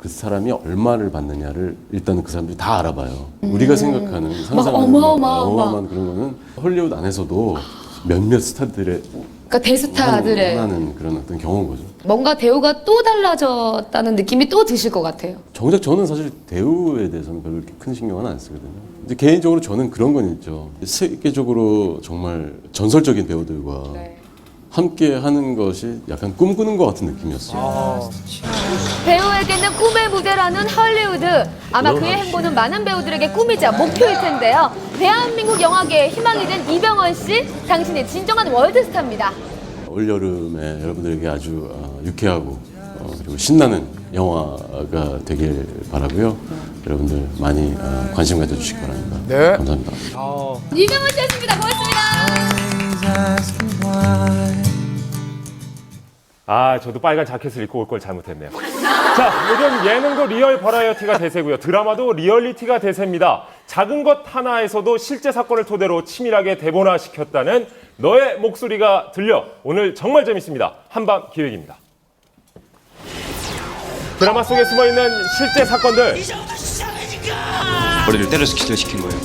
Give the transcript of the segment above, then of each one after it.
그 사람이 얼마를 받느냐를 일단은 그 사람들이 다 알아봐요. 우리가 생각하는 막 상상하는 어마어마한 그런 거는 헐리우드 안에서도 몇몇 스타들의 그러니까 대스타들의 하는 그런 어떤 경우인 거죠. 뭔가 대우가 또 달라졌다는 느낌이 또 드실 것 같아요. 정작 저는 사실 대우에 대해서는 별로 이렇게 큰 신경은 안 쓰거든요. 이제 개인적으로 저는 그런 건 있죠. 세계적으로 정말 전설적인 배우들과 함께 하는 것이 약간 꿈꾸는 것 같은 느낌이었어요. 배우에게는 꿈의 무대라는 헐리우드. 아마 그의 행보는 많은 배우들에게 꿈이자 목표일 텐데요. 대한민국 영화계의 희망이 된 이병헌 씨, 당신의 진정한 월드스타입니다. 올여름에 여러분들에게 아주 유쾌하고 그리고 신나는 영화가 되길 바라고요. 여러분들 많이 관심 가져주시기 바랍니다. 네. 감사합니다. 이병헌 씨였습니다. 고맙습니다. 아, 저도 빨간 자켓을 입고 올 걸 잘못했네요. 자, 요즘 예능도 리얼 버라이어티가 대세고요. 드라마도 리얼리티가 대세입니다. 작은 것 하나에서도 실제 사건을 토대로 치밀하게 대본화시켰다는 너의 목소리가 들려. 오늘 정말 재밌습니다. 한밤 기획입니다. 드라마 속에 숨어있는 실제 사건들. 머리를 때려서 기절시킨 거예요.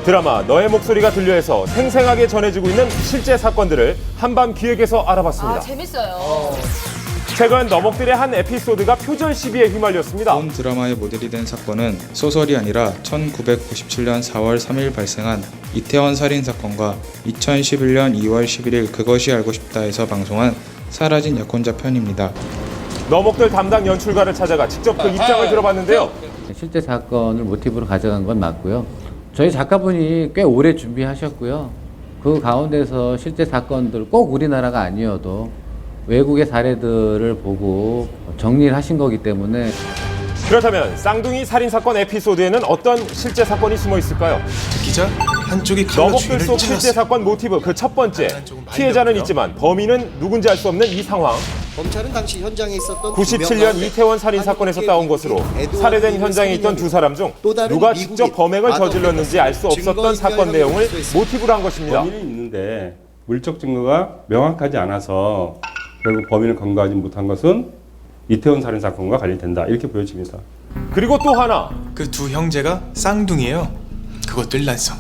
드라마 너의 목소리가 들려에서 생생하게 전해지고 있는 실제 사건들을 한밤 기획에서 알아봤습니다. 재밌어요. 최근 너목들의 한 에피소드가 표절 시비에 휘말렸습니다. 본 드라마의 모델이 된 사건은 소설이 아니라 1997년 4월 3일 발생한 이태원 살인사건과 2011년 2월 11일 그것이 알고 싶다에서 방송한 사라진 약혼자 편입니다. 너목들 담당 연출가를 찾아가 직접 그 입장을 들어봤는데요. 실제 사건을 모티브로 가져간 건 맞고요. 저희 작가분이 꽤 오래 준비하셨고요. 그 가운데서 실제 사건들 꼭 우리나라가 아니어도 외국의 사례들을 보고 정리를 하신 거기 때문에 그렇다면 쌍둥이 살인사건 에피소드에는 어떤 실제 사건이 숨어 있을까요? 기자 한쪽이 칼로 너목들 주인을 속 실제 찔렀어요. 사건 모티브 그 첫 번째. 조금 많이 피해자는 어렵고요. 있지만 범인은 누군지 알 수 없는 이 상황. 검찰은 당시 현장에 있었던 97년 이태원 살인 사건에서 따온 것으로 살해된 현장에 있던 두 사람 중 누가 직접 범행을 저질렀는지 알 수 없었던 사건 내용을 모티브로 한 것입니다. 범인이 있는데 물적 증거가 명확하지 않아서 결국 범인을 검거하지 못한 것은 이태원 살인 사건과 관련된다 이렇게 보여집니다. 그리고 또 하나. 그 두 형제가 쌍둥이에요. 그것도 일란성.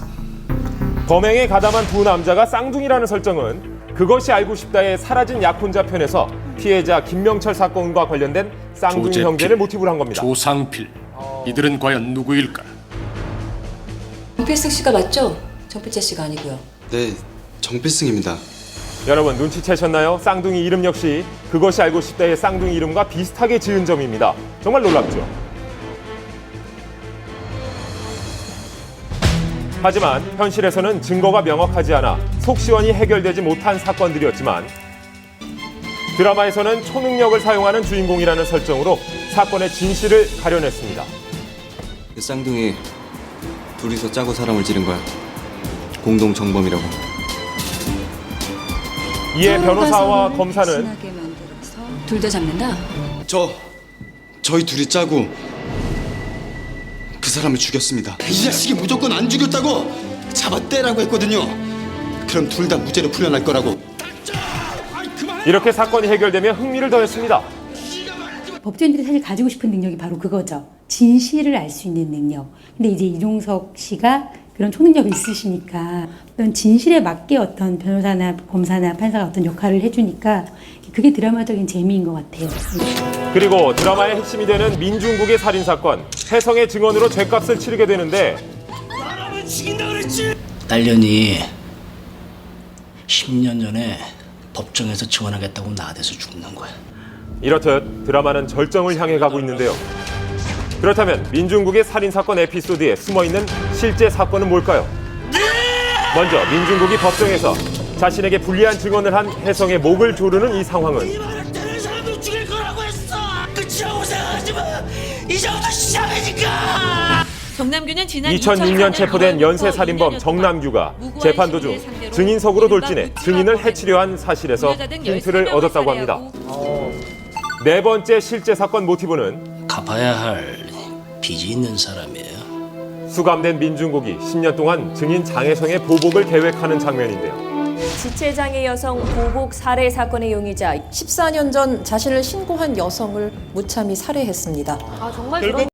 범행에 가담한 두 남자가 쌍둥이라는 설정은 그것이 알고 싶다의 사라진 약혼자 편에서 피해자 김명철 사건과 관련된 쌍둥이 조재필, 형제를 모티브로 한 겁니다. 조상필, 이들은 과연 누구일까? 정필승 씨가 맞죠? 정필재 씨가 아니고요. 네, 정필승입니다. 여러분 눈치채셨나요? 쌍둥이 이름 역시 그것이 알고 싶다의 쌍둥이 이름과 비슷하게 지은 점입니다. 정말 놀랍죠? 하지만 현실에서는 증거가 명확하지 않아 속 시원히 해결되지 못한 사건들이었지만 드라마에서는 초능력을 사용하는 주인공이라는 설정으로 사건의 진실을 가려냈습니다. 그 쌍둥이 둘이서 짜고 사람을 찌른 거야. 공동 정범이라고. 이에 변호사와 검사는 둘 다 잡는다? 저희 둘이 짜고 그 사람을 죽였습니다. 이 자식이 무조건 안 죽였다고 잡아떼라고 했거든요. 그럼 둘 다 무죄로 풀려날 거라고. 이렇게 사건이 해결되며 흥미를 더했습니다. 법조인들이 사실 가지고 싶은 능력이 바로 그거죠. 진실을 알 수 있는 능력. 근데 이제 이종석 씨가 그런 초능력이 있으시니까 어떤 진실에 맞게 어떤 변호사나 검사나 판사가 어떤 역할을 해주니까 그게 드라마적인 재미인 것 같아요. 그리고 드라마의 핵심이 되는 민중국의 살인사건, 혜성의 증언으로 죗값을 치르게 되는데 딸년이 10년 전에 법정에서 증언하겠다고 나대서 죽는 거야. 이렇듯 드라마는 절정을 향해 가고 있는데요. 그렇다면 민중국의 살인사건 에피소드에 숨어있는 실제 사건은 뭘까요? 먼저 민중국이 법정에서 자신에게 불리한 증언을 한 혜성의 목을 조르는 이 상황은 정남규는 지난 2006년 체포된 연쇄살인범 정남규가 재판 도중 증인석으로 돌진해 증인을 해치려 한 사실에서 힌트를 얻었다고 합니다. 네 번째 실제 사건 모티브는 갚아야 할 빚이 있는 사람이에요. 수감된 민중국이 10년 동안 증인 장혜성의 보복을 계획하는 장면인데요. 지체장애 여성 보복 살해 사건의 용의자 14년 전 자신을 신고한 여성을 무참히 살해했습니다. 아, 정말 그런